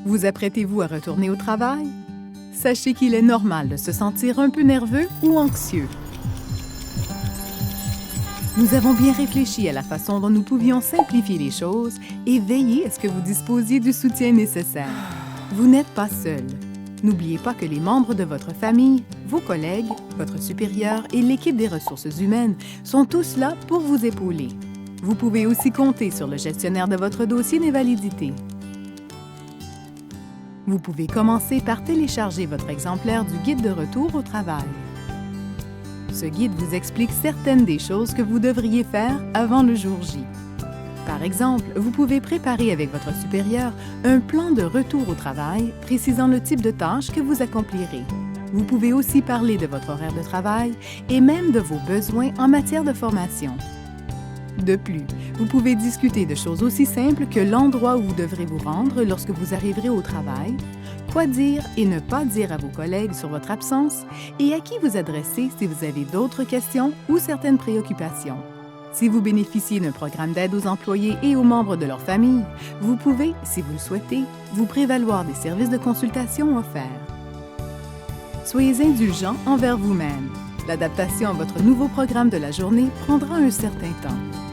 Vous apprêtez-vous à retourner au travail? Sachez qu'il est normal de se sentir un peu nerveux ou anxieux. Nous avons bien réfléchi à la façon dont nous pouvions simplifier les choses et veiller à ce que vous disposiez du soutien nécessaire. Vous n'êtes pas seul. N'oubliez pas que les membres de votre famille, vos collègues, votre supérieur et l'équipe des ressources humaines sont tous là pour vous épauler. Vous pouvez aussi compter sur le gestionnaire de votre dossier d'invalidité. Vous pouvez commencer par télécharger votre exemplaire du guide de retour au travail. Ce guide vous explique certaines des choses que vous devriez faire avant le jour J. Par exemple, vous pouvez préparer avec votre supérieur un plan de retour au travail précisant le type de tâches que vous accomplirez. Vous pouvez aussi parler de votre horaire de travail et même de vos besoins en matière de formation. De plus, vous pouvez discuter de choses aussi simples que l'endroit où vous devrez vous rendre lorsque vous arriverez au travail, quoi dire et ne pas dire à vos collègues sur votre absence et à qui vous adresser si vous avez d'autres questions ou certaines préoccupations. Si vous bénéficiez d'un programme d'aide aux employés et aux membres de leur famille, vous pouvez, si vous le souhaitez, vous prévaloir des services de consultation offerts. Soyez indulgents envers vous-même. L'adaptation à votre nouveau programme de la journée prendra un certain temps.